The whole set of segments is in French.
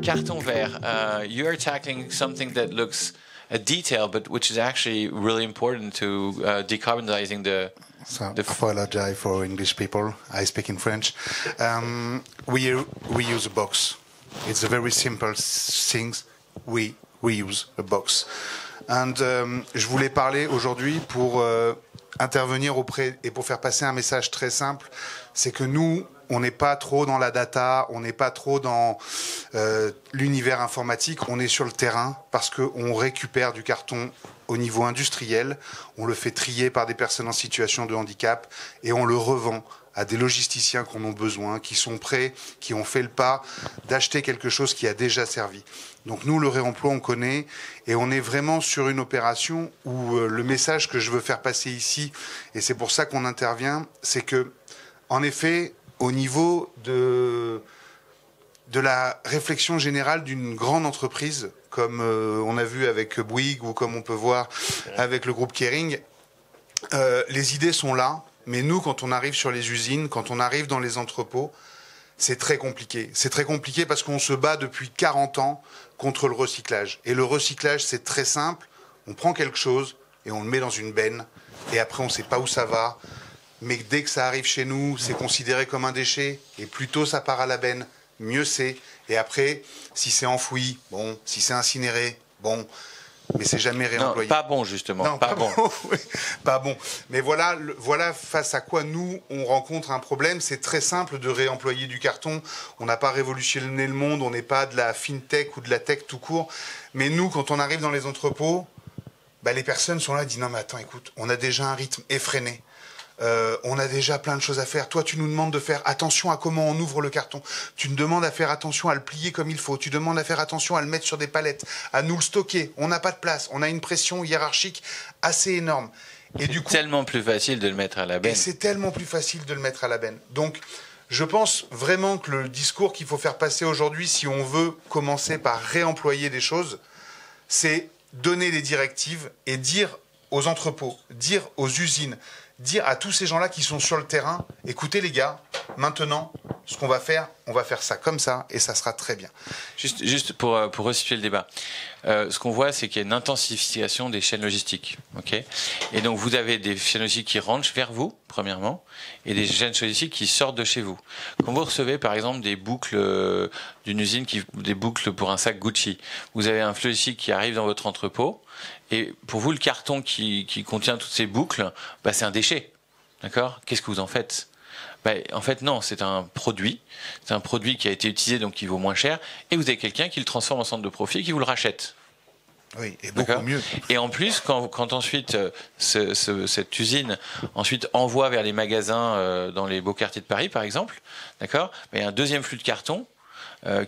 Carton vert, you're tackling something that looks a detail, but which is actually really important to decarbonizing the. So apologize for English people. I speak in French. We use a box. It's a very simple thing. We use a box. And je voulais parler aujourd'hui pour intervenir auprès et pour faire passer un message très simple. C'est que nous, on n'est pas trop dans la data, on n'est pas trop dans l'univers informatique, on est sur le terrain parce qu'on récupère du carton au niveau industriel, on le fait trier par des personnes en situation de handicap et on le revend à des logisticiens qui en ont besoin, qui sont prêts, qui ont fait le pas d'acheter quelque chose qui a déjà servi. Donc nous, le réemploi, on connaît et on est vraiment sur une opération où le message que je veux faire passer ici, et c'est pour ça qu'on intervient, c'est que, en effet, au niveau de la réflexion générale d'une grande entreprise, comme on a vu avec Bouygues ou comme on peut voir avec le groupe Kering, les idées sont là, mais nous, quand on arrive sur les usines, quand on arrive dans les entrepôts, c'est très compliqué. C'est très compliqué parce qu'on se bat depuis 40 ans contre le recyclage. Et le recyclage, c'est très simple. On prend quelque chose et on le met dans une benne, et après, on ne sait pas où ça va. Mais dès que ça arrive chez nous, c'est considéré comme un déchet. Et plus tôt ça part à la benne, mieux c'est. Et après, si c'est enfoui, bon. Si c'est incinéré, bon. Mais c'est jamais réemployé. Non, pas bon, justement. Non, pas bon. Oui, pas bon. Mais voilà face à quoi nous, on rencontre un problème. C'est très simple de réemployer du carton. On n'a pas révolutionné le monde. On n'est pas de la fintech ou de la tech tout court. Mais nous, quand on arrive dans les entrepôts, les personnes sont là et disent « Non, mais attends, écoute, on a déjà un rythme effréné. On a déjà plein de choses à faire. Toi, tu nous demandes de faire attention à comment on ouvre le carton. Tu nous demandes à faire attention à le plier comme il faut. Tu demandes à faire attention à le mettre sur des palettes, à nous le stocker. On n'a pas de place. On a une pression hiérarchique assez énorme. Et du coup, tellement plus facile de le mettre à la benne. Et c'est tellement plus facile de le mettre à la benne. Donc, je pense vraiment que le discours qu'il faut faire passer aujourd'hui, si on veut commencer par réemployer des choses, c'est donner des directives et dire aux entrepôts, dire aux usines, dire à tous ces gens-là qui sont sur le terrain, écoutez les gars, maintenant, ce qu'on va faire, on va faire ça comme ça, et ça sera très bien. Juste pour resituer le débat, ce qu'on voit, c'est qu'il y a une intensification des chaînes logistiques. Okay, et donc, vous avez des chaînes logistiques qui rentrent vers vous, premièrement, et des chaînes logistiques qui sortent de chez vous. Quand vous recevez, par exemple, des boucles d'une usine, des boucles pour un sac Gucci, vous avez un flux logistique qui arrive dans votre entrepôt, et pour vous, le carton qui contient toutes ces boucles, c'est un déchet. D'accord ? Qu'est-ce que vous en faites ? En fait, non, c'est un produit. C'est un produit qui a été utilisé, donc qui vaut moins cher. Et vous avez quelqu'un qui le transforme en centre de profit et qui vous le rachète. Oui, et beaucoup mieux. Et en plus, quand ensuite cette usine ensuite envoie vers les magasins dans les beaux quartiers de Paris, par exemple, d'accord, il y a un deuxième flux de carton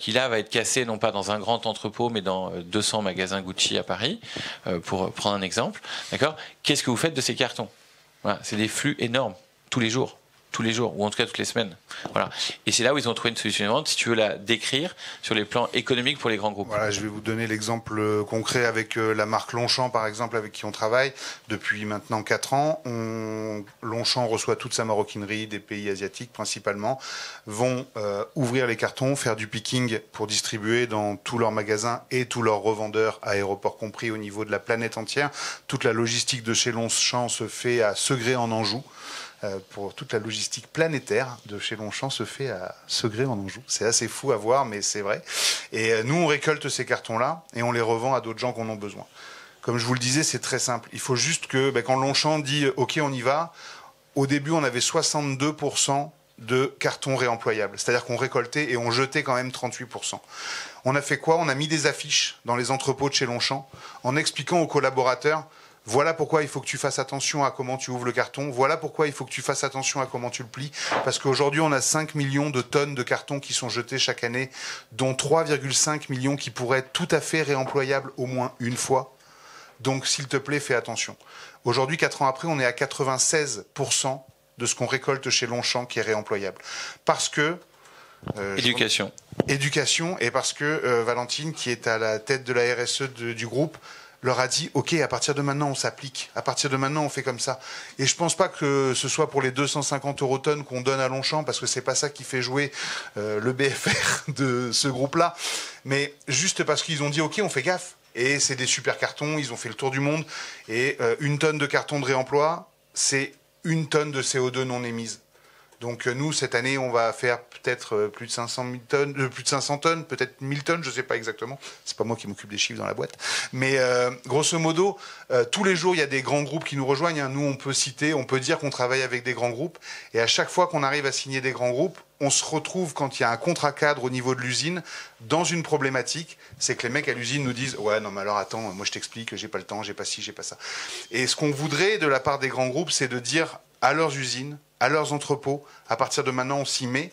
qui là va être cassé non pas dans un grand entrepôt mais dans 200 magasins Gucci à Paris, pour prendre un exemple, d'accord. Qu'est-ce que vous faites de ces cartons ? Voilà, c'est des flux énormes tous les jours, ou en tout cas toutes les semaines. Voilà. Et c'est là où ils ont trouvé une solution innovante, si tu veux la décrire sur les plans économiques pour les grands groupes. Voilà, je vais vous donner l'exemple concret avec la marque Longchamp, par exemple, avec qui on travaille depuis maintenant 4 ans. Longchamp reçoit toute sa maroquinerie des pays asiatiques principalement, vont ouvrir les cartons, faire du picking pour distribuer dans tous leurs magasins et tous leurs revendeurs, aéroports compris, au niveau de la planète entière. Toute la logistique de chez Longchamp se fait à Segré en Anjou. Pour toute la logistique planétaire de chez Longchamp se fait à Segré en Anjou. C'est assez fou à voir, mais c'est vrai. Et nous, on récolte ces cartons-là et on les revend à d'autres gens qui en ont besoin. Comme je vous le disais, c'est très simple. Il faut juste que, quand Longchamp dit « OK, on y va », au début, on avait 62% de cartons réemployables. C'est-à-dire qu'on récoltait et on jetait quand même 38%. On a fait quoi ? On a mis des affiches dans les entrepôts de chez Longchamp en expliquant aux collaborateurs: voilà pourquoi il faut que tu fasses attention à comment tu ouvres le carton. Voilà pourquoi il faut que tu fasses attention à comment tu le plies. Parce qu'aujourd'hui, on a 5 millions de tonnes de cartons qui sont jetés chaque année, dont 3,5 millions qui pourraient être tout à fait réemployables au moins une fois. Donc, s'il te plaît, fais attention. Aujourd'hui, 4 ans après, on est à 96% de ce qu'on récolte chez Longchamp qui est réemployable. Parce que... Éducation, et parce que Valentine, qui est à la tête de la RSE du groupe, leur a dit « Ok, à partir de maintenant, on s'applique. À partir de maintenant, on fait comme ça. » Et je pense pas que ce soit pour les 250 eurotonnes qu'on donne à Longchamp, parce que c'est pas ça qui fait jouer le BFR de ce groupe-là, mais juste parce qu'ils ont dit « Ok, on fait gaffe. » Et c'est des super cartons, ils ont fait le tour du monde. Et 1 tonne de carton de réemploi, c'est 1 tonne de CO2 non émise. Donc nous, cette année, on va faire peut-être plus de 500 tonnes, plus de 500 tonnes, peut-être 1000 tonnes, je ne sais pas exactement. C'est pas moi qui m'occupe des chiffres dans la boîte. Mais grosso modo, tous les jours, il y a des grands groupes qui nous rejoignent. Nous, on peut dire qu'on travaille avec des grands groupes. Et à chaque fois qu'on arrive à signer des grands groupes, on se retrouve, quand il y a un contrat cadre au niveau de l'usine, dans une problématique. C'est que les mecs à l'usine nous disent « Ouais, non, mais alors attends, moi je t'explique, j'ai pas le temps, j'ai pas ci, j'ai pas ça. » Et ce qu'on voudrait de la part des grands groupes, c'est de dire à leurs usines, à leurs entrepôts, à partir de maintenant, on s'y met.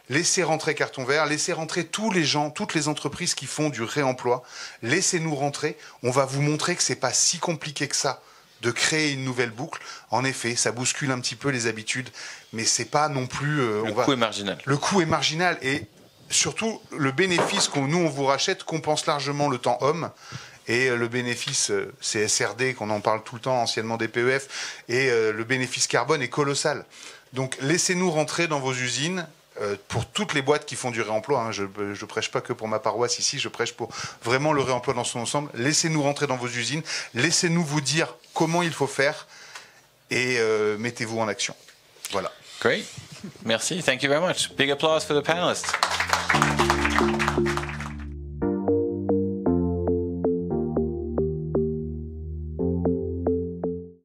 Laissez rentrer Carton Vert, laissez rentrer tous les gens, toutes les entreprises qui font du réemploi. Laissez-nous rentrer. On va vous montrer que c'est pas si compliqué que ça de créer une nouvelle boucle. En effet, ça bouscule un petit peu les habitudes, mais c'est pas non plus. Le coût est marginal. Le coût est marginal et surtout le bénéfice qu'on nous on vous rachète compense largement le temps homme. Et le bénéfice CSRD, qu'on en parle tout le temps, anciennement des PEF, et le bénéfice carbone est colossal. Donc laissez-nous rentrer dans vos usines, pour toutes les boîtes qui font du réemploi. Hein. Je ne prêche pas que pour ma paroisse ici, je prêche pour vraiment le réemploi dans son ensemble. Laissez-nous rentrer dans vos usines, laissez-nous vous dire comment il faut faire, et mettez-vous en action. Voilà. Great. Merci. Thank you very much. Big applause for the panelists.